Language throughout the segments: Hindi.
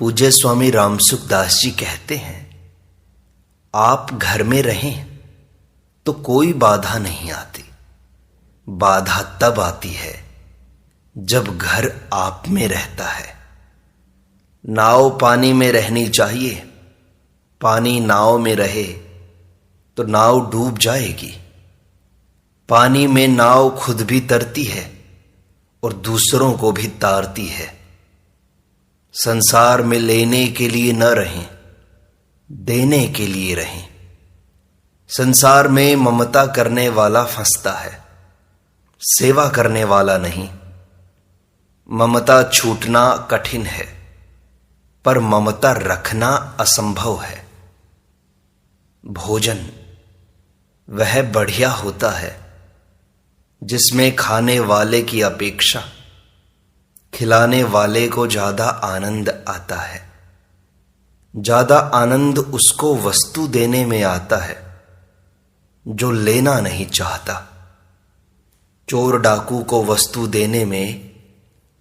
पूज्य स्वामी रामसुख दास जी कहते हैं, आप घर में रहें तो कोई बाधा नहीं आती। बाधा तब आती है जब घर आप में रहता है। नाव पानी में रहनी चाहिए, पानी नाव में रहे तो नाव डूब जाएगी। पानी में नाव खुद भी तरती है और दूसरों को भी तारती है। संसार में लेने के लिए न रहें, देने के लिए रहें। संसार में ममता करने वाला फंसता है, सेवा करने वाला नहीं। ममता छूटना कठिन है, पर ममता रखना असंभव है। भोजन वह बढ़िया होता है जिसमें खाने वाले की अपेक्षा खिलाने वाले को ज्यादा आनंद आता है। ज्यादा आनंद उसको वस्तु देने में आता है जो लेना नहीं चाहता। चोर डाकू को वस्तु देने में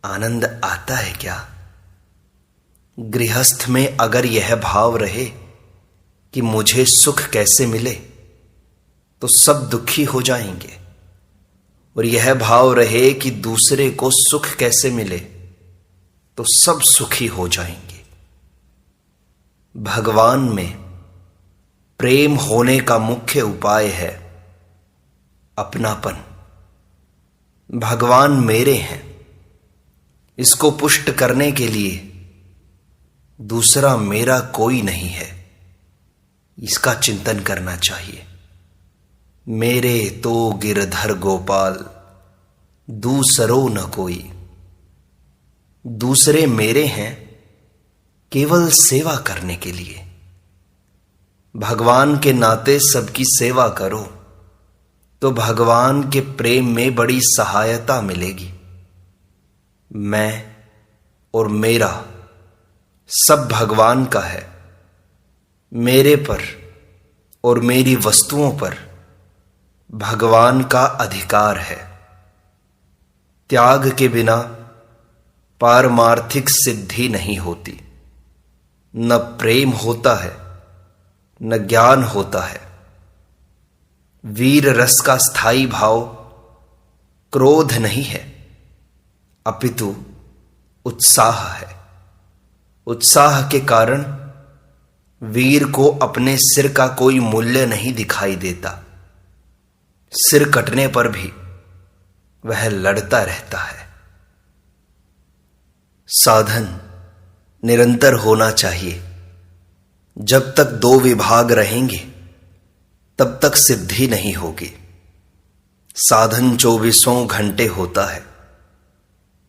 आनंद आता है क्या? गृहस्थ में अगर यह भाव रहे कि मुझे सुख कैसे मिले, तो सब दुखी हो जाएंगे, और यह भाव रहे कि दूसरे को सुख कैसे मिले, तो सब सुखी हो जाएंगे। भगवान में प्रेम होने का मुख्य उपाय है अपनापन। भगवान मेरे हैं, इसको पुष्ट करने के लिए दूसरा मेरा कोई नहीं है, इसका चिंतन करना चाहिए। मेरे तो गिरधर गोपाल, दूसरो न कोई। दूसरे मेरे हैं केवल सेवा करने के लिए। भगवान के नाते सबकी सेवा करो तो भगवान के प्रेम में बड़ी सहायता मिलेगी। मैं और मेरा सब भगवान का है। मेरे पर और मेरी वस्तुओं पर भगवान का अधिकार है। त्याग के बिना पारमार्थिक सिद्धि नहीं होती। न प्रेम होता है, न ज्ञान होता है। वीर रस का स्थायी भाव क्रोध नहीं है, अपितु उत्साह है। उत्साह के कारण वीर को अपने सिर का कोई मूल्य नहीं दिखाई देता। सिर कटने पर भी वह लड़ता रहता है। साधन निरंतर होना चाहिए। जब तक दो विभाग रहेंगे तब तक सिद्धि नहीं होगी। साधन 24 घंटे होता है।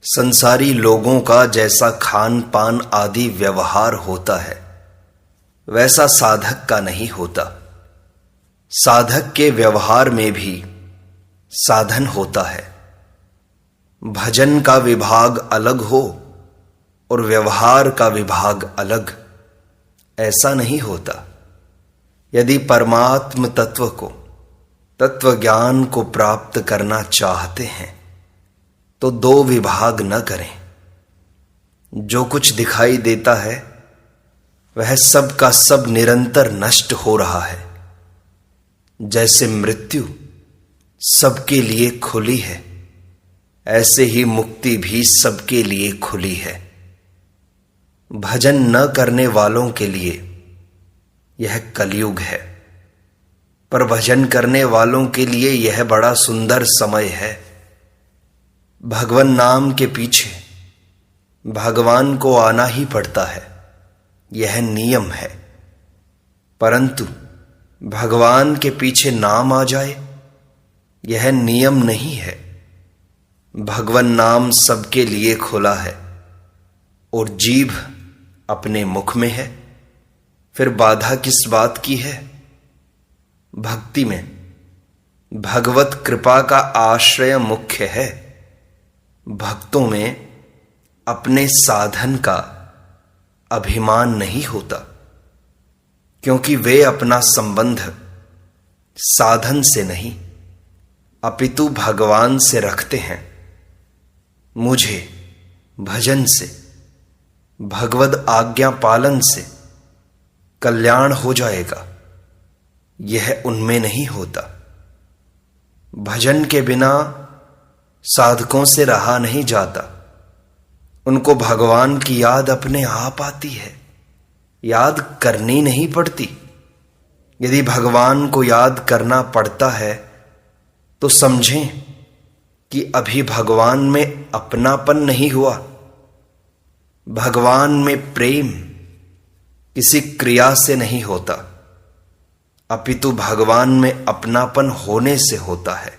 संसारी लोगों का जैसा खान पान आदि व्यवहार होता है, वैसा साधक का नहीं होता। साधक के व्यवहार में भी साधन होता है। भजन का विभाग अलग हो और व्यवहार का विभाग अलग, ऐसा नहीं होता। यदि परमात्म तत्व को, तत्व ज्ञान को प्राप्त करना चाहते हैं तो दो विभाग न करें। जो कुछ दिखाई देता है वह सब का सब निरंतर नष्ट हो रहा है। जैसे मृत्यु सबके लिए खुली है, ऐसे ही मुक्ति भी सबके लिए खुली है। भजन न करने वालों के लिए यह कलयुग है, पर भजन करने वालों के लिए यह बड़ा सुंदर समय है। भगवान नाम के पीछे भगवान को आना ही पड़ता है, यह नियम है। परंतु भगवान के पीछे नाम आ जाए, यह नियम नहीं है। भगवान नाम सबके लिए खुला है और जीभ अपने मुख में है, फिर बाधा किस बात की है? भक्ति में भगवत कृपा का आश्रय मुख्य है। भक्तों में अपने साधन का अभिमान नहीं होता, क्योंकि वे अपना संबंध साधन से नहीं अपितु भगवान से रखते हैं। मुझे भजन से, भगवद आज्ञा पालन से कल्याण हो जाएगा, यह उनमें नहीं होता। भजन के बिना साधकों से रहा नहीं जाता। उनको भगवान की याद अपने आप आती है, याद करनी नहीं पड़ती। यदि भगवान को याद करना पड़ता है तो समझें कि अभी भगवान में अपनापन नहीं हुआ। भगवान में प्रेम किसी क्रिया से नहीं होता, अपितु भगवान में अपनापन होने से होता है।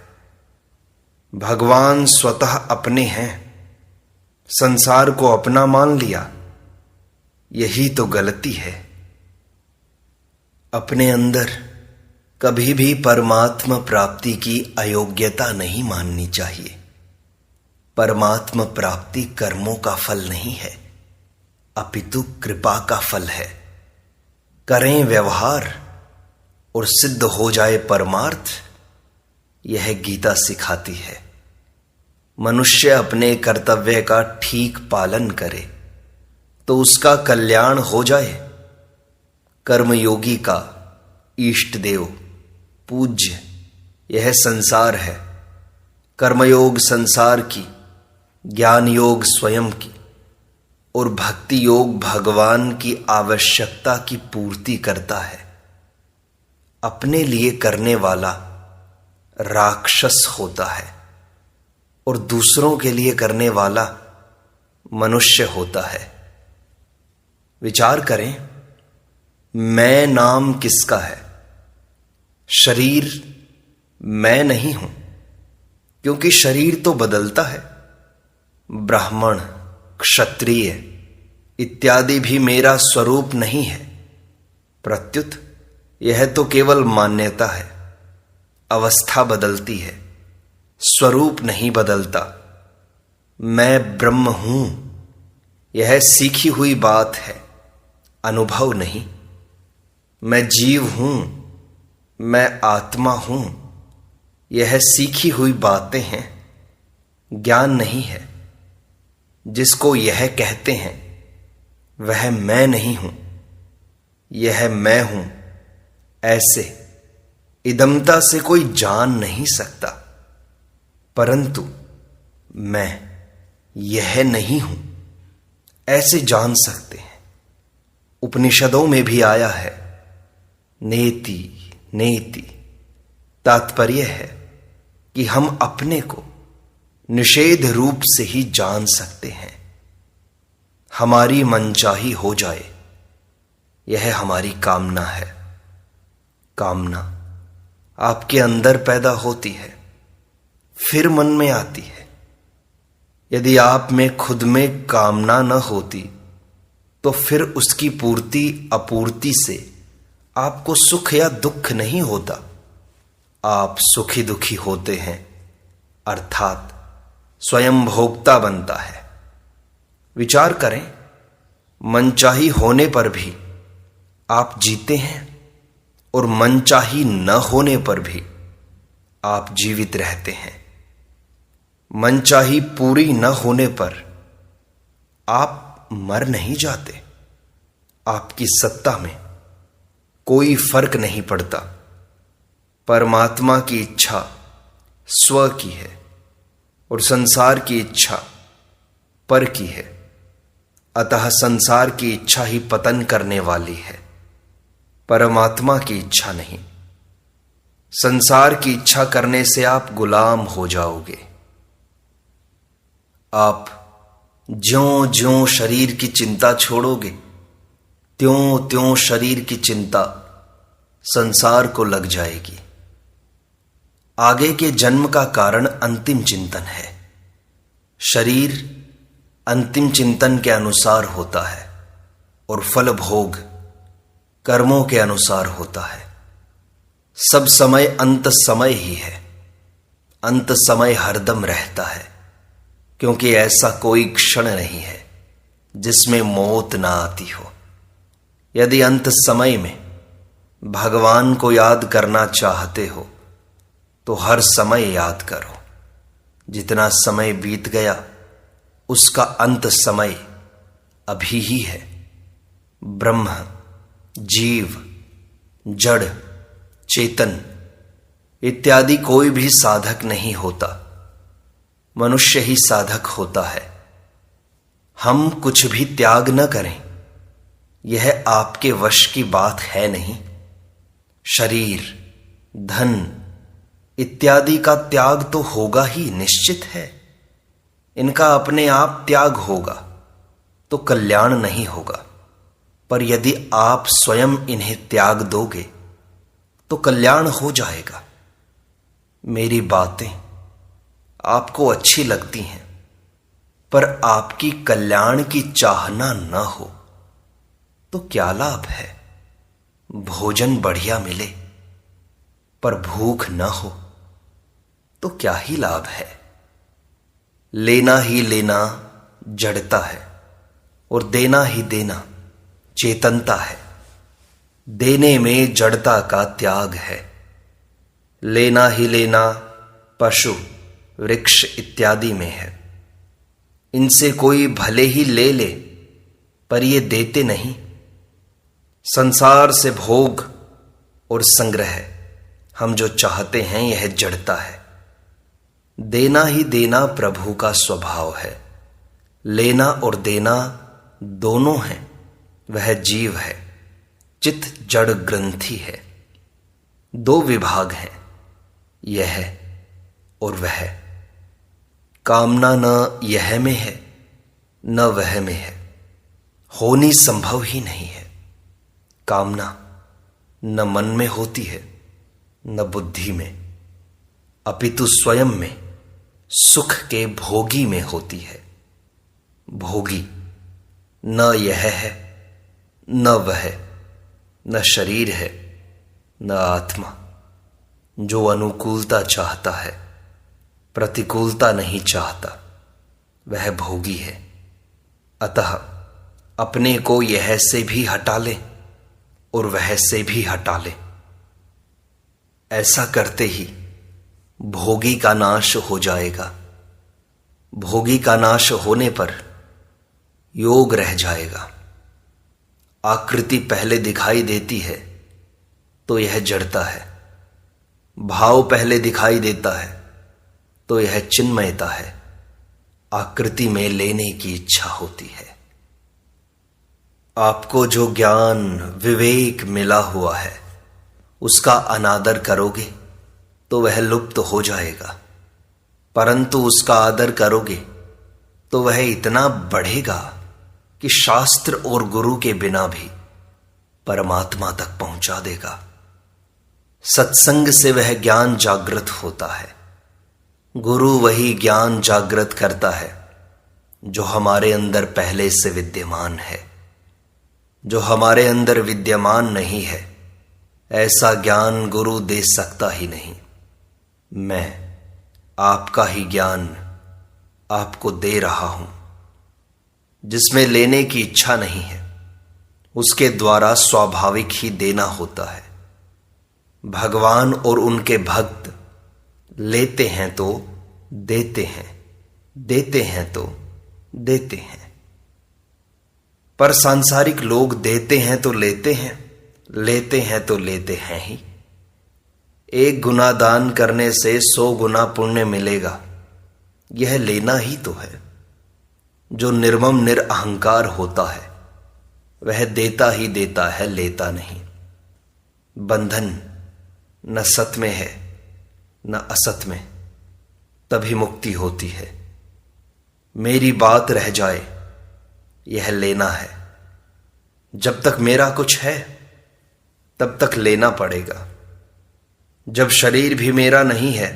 भगवान स्वतः अपने हैं, संसार को अपना मान लिया, यही तो गलती है। अपने अंदर कभी भी परमात्मा प्राप्ति की अयोग्यता नहीं माननी चाहिए। परमात्मा प्राप्ति कर्मों का फल नहीं है, अपितु कृपा का फल है। करें व्यवहार और सिद्ध हो जाए परमार्थ, यह गीता सिखाती है। मनुष्य अपने कर्तव्य का ठीक पालन करे तो उसका कल्याण हो जाए। कर्मयोगी का इष्ट देव पूज्य यह संसार है। कर्मयोग संसार की, ज्ञान योग स्वयं की और भक्ति योग भगवान की आवश्यकता की पूर्ति करता है। अपने लिए करने वाला राक्षस होता है और दूसरों के लिए करने वाला मनुष्य होता है। विचार करें, मैं नाम किसका है? शरीर मैं नहीं हूं, क्योंकि शरीर तो बदलता है। ब्राह्मण, क्षत्रिय इत्यादि भी मेरा स्वरूप नहीं है। प्रत्युत यह तो केवल मान्यता है। अवस्था बदलती है, स्वरूप नहीं बदलता। मैं ब्रह्म हूं, यह सीखी हुई बात है, अनुभव नहीं। मैं जीव हूं, मैं आत्मा हूं, यह सीखी हुई बातें हैं, ज्ञान नहीं है। जिसको यह कहते हैं वह मैं नहीं हूं, यह मैं हूं, ऐसे इदमता से कोई जान नहीं सकता। परंतु मैं यह नहीं हूं ऐसे जान सकते हैं। उपनिषदों में भी आया है, नेति नेति। तात्पर्य है कि हम अपने को निषेध रूप से ही जान सकते हैं। हमारी मनचाही हो जाए, यह हमारी कामना है। कामना आपके अंदर पैदा होती है, फिर मन में आती है। यदि आप में खुद में कामना न होती तो फिर उसकी पूर्ति अपूर्ति से आपको सुख या दुख नहीं होता। आप सुखी दुखी होते हैं, अर्थात स्वयं भोक्ता बनता है। विचार करें, मनचाही होने पर भी आप जीते हैं और मनचाही न होने पर भी आप जीवित रहते हैं। मनचाही पूरी न होने पर आप मर नहीं जाते। आपकी सत्ता में कोई फर्क नहीं पड़ता। परमात्मा की इच्छा स्व की है और संसार की इच्छा पर की है। अतः संसार की इच्छा ही पतन करने वाली है, परमात्मा की इच्छा नहीं। संसार की इच्छा करने से आप गुलाम हो जाओगे। आप ज्यों ज्यों शरीर की चिंता छोड़ोगे, त्यों त्यों शरीर की चिंता संसार को लग जाएगी। आगे के जन्म का कारण अंतिम चिंतन है। शरीर अंतिम चिंतन के अनुसार होता है और फल भोग कर्मों के अनुसार होता है। सब समय अंत समय ही है। अंत समय हरदम रहता है, क्योंकि ऐसा कोई क्षण नहीं है जिसमें मौत ना आती हो। यदि अंत समय में भगवान को याद करना चाहते हो तो हर समय याद करो। जितना समय बीत गया उसका अंत समय अभी ही है। ब्रह्म, जीव, जड़, चेतन इत्यादि कोई भी साधक नहीं होता, मनुष्य ही साधक होता है। हम कुछ भी त्याग न करें, यह आपके वश की बात है नहीं। शरीर, धन इत्यादि का त्याग तो होगा ही, निश्चित है। इनका अपने आप त्याग होगा तो कल्याण नहीं होगा, पर यदि आप स्वयं इन्हें त्याग दोगे तो कल्याण हो जाएगा। मेरी बातें आपको अच्छी लगती हैं, पर आपकी कल्याण की चाहना न हो तो क्या लाभ है। भोजन बढ़िया मिले पर भूख न हो तो क्या ही लाभ है। लेना ही लेना जड़ता है और देना ही देना चेतनता है। देने में जड़ता का त्याग है। लेना ही लेना पशु, वृक्ष इत्यादि में है। इनसे कोई भले ही ले ले, पर ये देते नहीं। संसार से भोग और संग्रह हम जो चाहते हैं यह जड़ता है। देना ही देना प्रभु का स्वभाव है। लेना और देना दोनों हैं। वह जीव है, चित्त जड़ ग्रंथि है। दो विभाग हैं, यह और वह। कामना न यह में है न वह में है, होनी संभव ही नहीं है। कामना न मन में होती है न बुद्धि में, अपितु स्वयं में सुख के भोगी में होती है। भोगी न यह है न वह, न शरीर है न आत्मा। जो अनुकूलता चाहता है, प्रतिकूलता नहीं चाहता, वह भोगी है। अतः अपने को यह से भी हटा ले और वह से भी हटा ले। ऐसा करते ही भोगी का नाश हो जाएगा। भोगी का नाश होने पर योग रह जाएगा। आकृति पहले दिखाई देती है तो यह जड़ता है। भाव पहले दिखाई देता है तो यह चिन्मयता है। आकृति में लेने की इच्छा होती है। आपको जो ज्ञान विवेक मिला हुआ है उसका अनादर करोगे तो वह लुप्त हो जाएगा, परंतु उसका आदर करोगे तो वह इतना बढ़ेगा कि शास्त्र और गुरु के बिना भी परमात्मा तक पहुंचा देगा। सत्संग से वह ज्ञान जागृत होता है। गुरु वही ज्ञान जागृत करता है जो हमारे अंदर पहले से विद्यमान है। जो हमारे अंदर विद्यमान नहीं है, ऐसा ज्ञान गुरु दे सकता ही नहीं। मैं आपका ही ज्ञान आपको दे रहा हूं। जिसमें लेने की इच्छा नहीं है, उसके द्वारा स्वाभाविक ही देना होता है। भगवान और उनके भक्त लेते हैं तो देते हैं, देते हैं तो देते हैं। पर सांसारिक लोग देते हैं तो लेते हैं, लेते हैं तो लेते हैं ही। 1 गुना दान करने से 100 गुना पुण्य मिलेगा, यह लेना ही तो है। जो निर्मम निरअहंकार होता है वह देता ही देता है, लेता नहीं। बंधन न सत में है न असत में, तभी मुक्ति होती है। मेरी बात रह जाए यह लेना है। जब तक मेरा कुछ है तब तक लेना पड़ेगा। जब शरीर भी मेरा नहीं है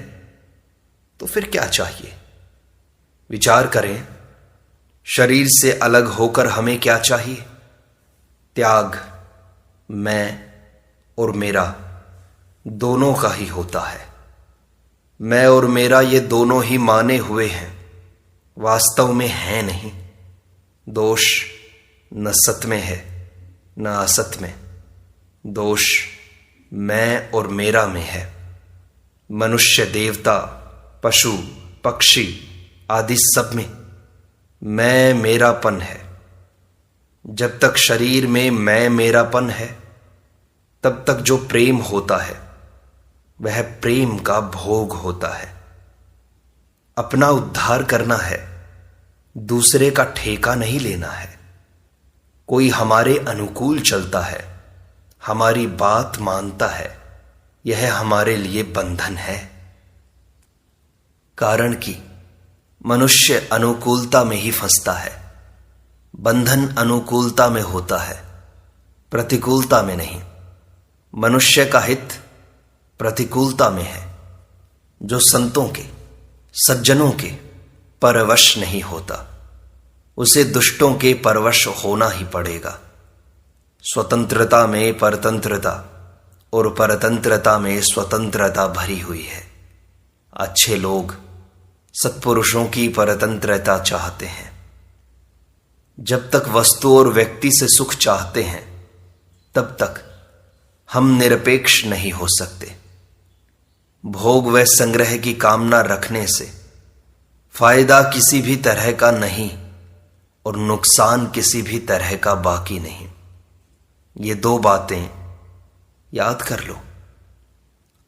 तो फिर क्या चाहिए? विचार करें, शरीर से अलग होकर हमें क्या चाहिए? त्याग मैं और मेरा दोनों का ही होता है। मैं और मेरा ये दोनों ही माने हुए हैं, वास्तव में है नहीं। दोष न सत में है न असत में, दोष मैं और मेरा में है। मनुष्य, देवता, पशु, पक्षी आदि सब में मैं मेरापन है। जब तक शरीर में मैं मेरापन है, तब तक जो प्रेम होता है वह प्रेम का भोग होता है। अपना उद्धार करना है, दूसरे का ठेका नहीं लेना है। कोई हमारे अनुकूल चलता है, हमारी बात मानता है, यह हमारे लिए बंधन है। कारण कि मनुष्य अनुकूलता में ही फंसता है। बंधन अनुकूलता में होता है, प्रतिकूलता में नहीं। मनुष्य का हित प्रतिकूलता में है। जो संतों के, सज्जनों के परवश नहीं होता, उसे दुष्टों के परवश होना ही पड़ेगा। स्वतंत्रता में परतंत्रता और परतंत्रता में स्वतंत्रता भरी हुई है। अच्छे लोग सत्पुरुषों की परतंत्रता चाहते हैं। जब तक वस्तु और व्यक्ति से सुख चाहते हैं, तब तक हम निरपेक्ष नहीं हो सकते। भोग व संग्रह की कामना रखने से फायदा किसी भी तरह का नहीं और नुकसान किसी भी तरह का बाकी नहीं। ये दो बातें याद कर लो।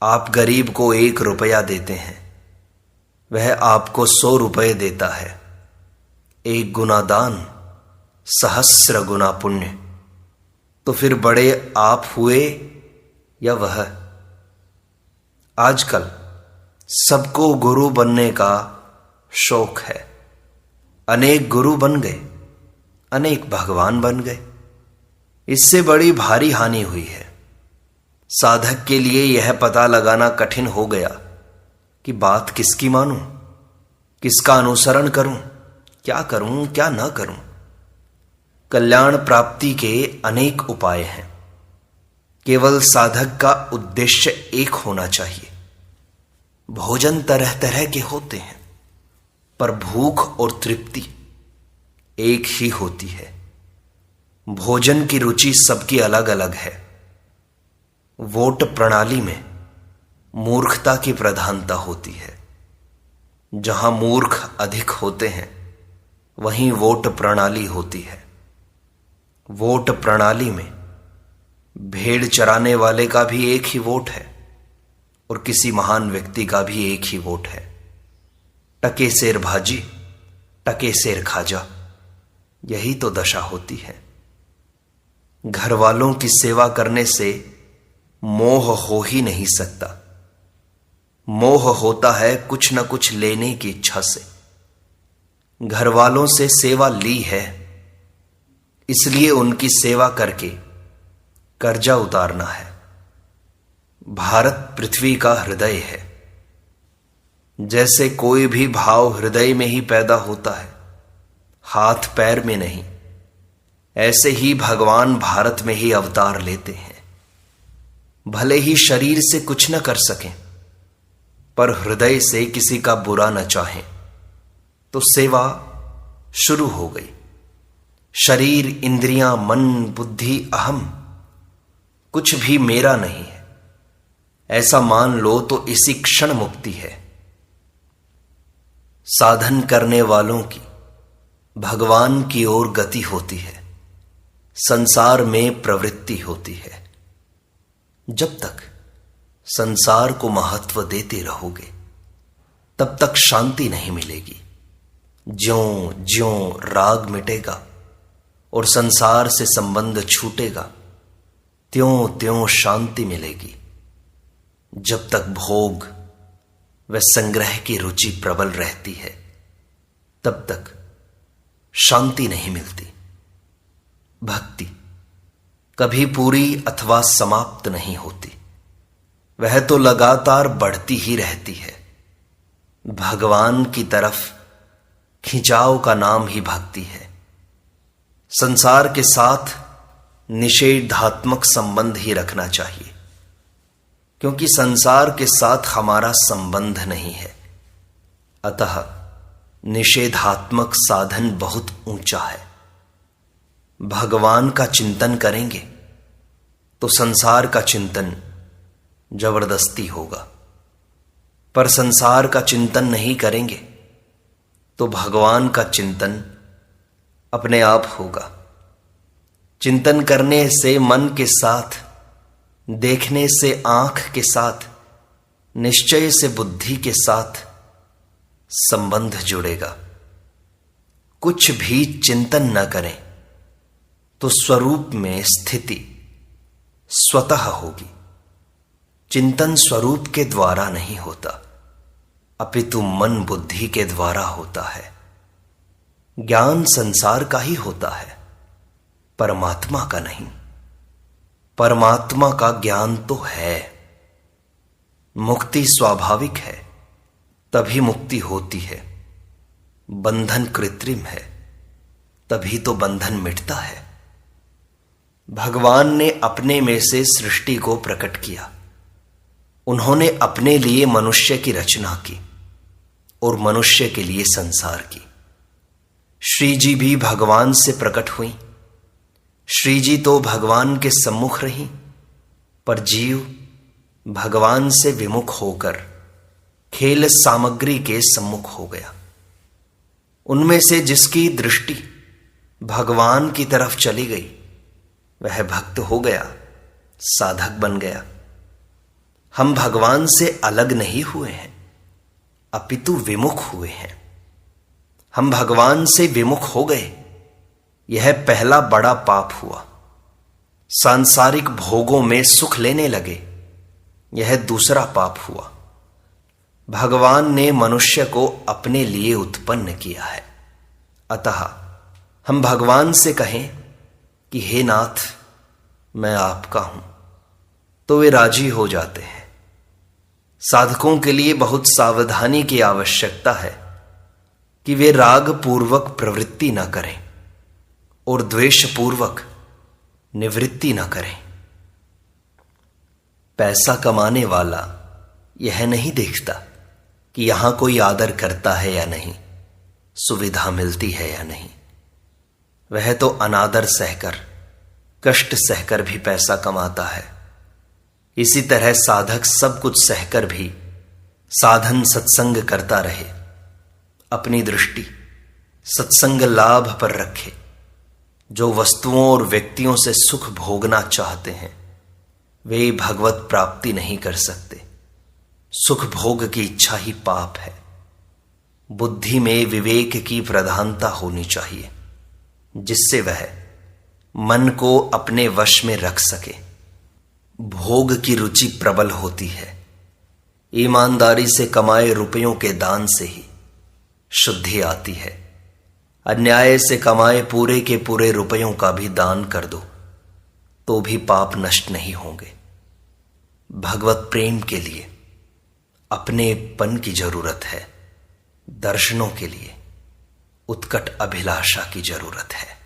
आप गरीब को 1 रुपया देते हैं, वह आपको 100 रुपये देता है। 1 गुना दान, सहस्र गुना पुण्य। तो फिर बड़े आप हुए या वह? आजकल सबको गुरु बनने का शौक है। अनेक गुरु बन गए, अनेक भगवान बन गए। इससे बड़ी भारी हानि हुई है। साधक के लिए यह पता लगाना कठिन हो गया कि बात किसकी मानूं, किसका अनुसरण करूं, क्या करूं, क्या न करूं। कल्याण प्राप्ति के अनेक उपाय हैं। केवल साधक का उद्देश्य एक होना चाहिए। भोजन तरह तरह के होते हैं, पर भूख और तृप्ति एक ही होती है। भोजन की रुचि सबकी अलग अलग है। वोट प्रणाली में मूर्खता की प्रधानता होती है। जहां मूर्ख अधिक होते हैं, वहीं वोट प्रणाली होती है। वोट प्रणाली में भेड़ चराने वाले का भी एक ही वोट है और किसी महान व्यक्ति का भी एक ही वोट है। टके सेर भाजी, टके सेर खाजा, यही तो दशा होती है। घर वालों की सेवा करने से मोह हो ही नहीं सकता। मोह होता है कुछ न कुछ लेने की इच्छा से। घर वालों से सेवा ली है, इसलिए उनकी सेवा करके कर्जा उतारना है। भारत पृथ्वी का हृदय है। जैसे कोई भी भाव हृदय में ही पैदा होता है, हाथ पैर में नहीं, ऐसे ही भगवान भारत में ही अवतार लेते हैं। भले ही शरीर से कुछ न कर सकें, पर हृदय से किसी का बुरा न चाहें, तो सेवा शुरू हो गई। शरीर, इंद्रियां, मन, बुद्धि, अहम कुछ भी मेरा नहीं है, ऐसा मान लो तो इसी क्षण मुक्ति है। साधन करने वालों की भगवान की ओर गति होती है, संसार में प्रवृत्ति होती है। जब तक संसार को महत्व देते रहोगे, तब तक शांति नहीं मिलेगी। ज्यों ज्यों राग मिटेगा और संसार से संबंध छूटेगा, त्यों त्यों शांति मिलेगी। जब तक भोग व संग्रह की रुचि प्रबल रहती है, तब तक शांति नहीं मिलती। भक्ति कभी पूरी अथवा समाप्त नहीं होती, वह तो लगातार बढ़ती ही रहती है। भगवान की तरफ खिंचाव का नाम ही भक्ति है। संसार के साथ निषेधात्मक संबंध ही रखना चाहिए, क्योंकि संसार के साथ हमारा संबंध नहीं है। अतः निषेधात्मक साधन बहुत ऊंचा है। भगवान का चिंतन करेंगे तो संसार का चिंतन जबरदस्ती होगा, पर संसार का चिंतन नहीं करेंगे तो भगवान का चिंतन अपने आप होगा। चिंतन करने से मन के साथ, देखने से आंख के साथ, निश्चय से बुद्धि के साथ संबंध जुड़ेगा। कुछ भी चिंतन न करें तो स्वरूप में स्थिति स्वतः होगी। चिंतन स्वरूप के द्वारा नहीं होता, अपितु मन बुद्धि के द्वारा होता है। ज्ञान संसार का ही होता है, परमात्मा का नहीं। परमात्मा का ज्ञान तो है। मुक्ति स्वाभाविक है, तभी मुक्ति होती है। बंधन कृत्रिम है, तभी तो बंधन मिटता है। भगवान ने अपने में से सृष्टि को प्रकट किया। उन्होंने अपने लिए मनुष्य की रचना की और मनुष्य के लिए संसार की। श्री जी भी भगवान से प्रकट हुई। श्री जी तो भगवान के सम्मुख रही, पर जीव भगवान से विमुख होकर खेल सामग्री के सम्मुख हो गया। उनमें से जिसकी दृष्टि भगवान की तरफ चली गई, वह भक्त हो गया, साधक बन गया। हम भगवान से अलग नहीं हुए हैं, अपितु विमुख हुए हैं। हम भगवान से विमुख हो गए, यह पहला बड़ा पाप हुआ। सांसारिक भोगों में सुख लेने लगे, यह दूसरा पाप हुआ। भगवान ने मनुष्य को अपने लिए उत्पन्न किया है। अतः हम भगवान से कहें कि हे नाथ, मैं आपका हूं, तो वे राजी हो जाते हैं। साधकों के लिए बहुत सावधानी की आवश्यकता है कि वे राग पूर्वक प्रवृत्ति न करें और द्वेष पूर्वक निवृत्ति न करें। पैसा कमाने वाला यह नहीं देखता कि यहां कोई आदर करता है या नहीं, सुविधा मिलती है या नहीं। वह तो अनादर सहकर, कष्ट सहकर भी पैसा कमाता है। इसी तरह साधक सब कुछ सहकर भी साधन सत्संग करता रहे, अपनी दृष्टि सत्संग लाभ पर रखे। जो वस्तुओं और व्यक्तियों से सुख भोगना चाहते हैं, वे भगवत प्राप्ति नहीं कर सकते। सुख भोग की इच्छा ही पाप है। बुद्धि में विवेक की प्रधानता होनी चाहिए, जिससे वह मन को अपने वश में रख सके। भोग की रुचि प्रबल होती है। ईमानदारी से कमाए रुपयों के दान से ही शुद्धि आती है। अन्याय से कमाए पूरे के पूरे रुपयों का भी दान कर दो तो भी पाप नष्ट नहीं होंगे। भगवत प्रेम के लिए अपनेपन की जरूरत है, दर्शनों के लिए उत्कट अभिलाषा की जरूरत है।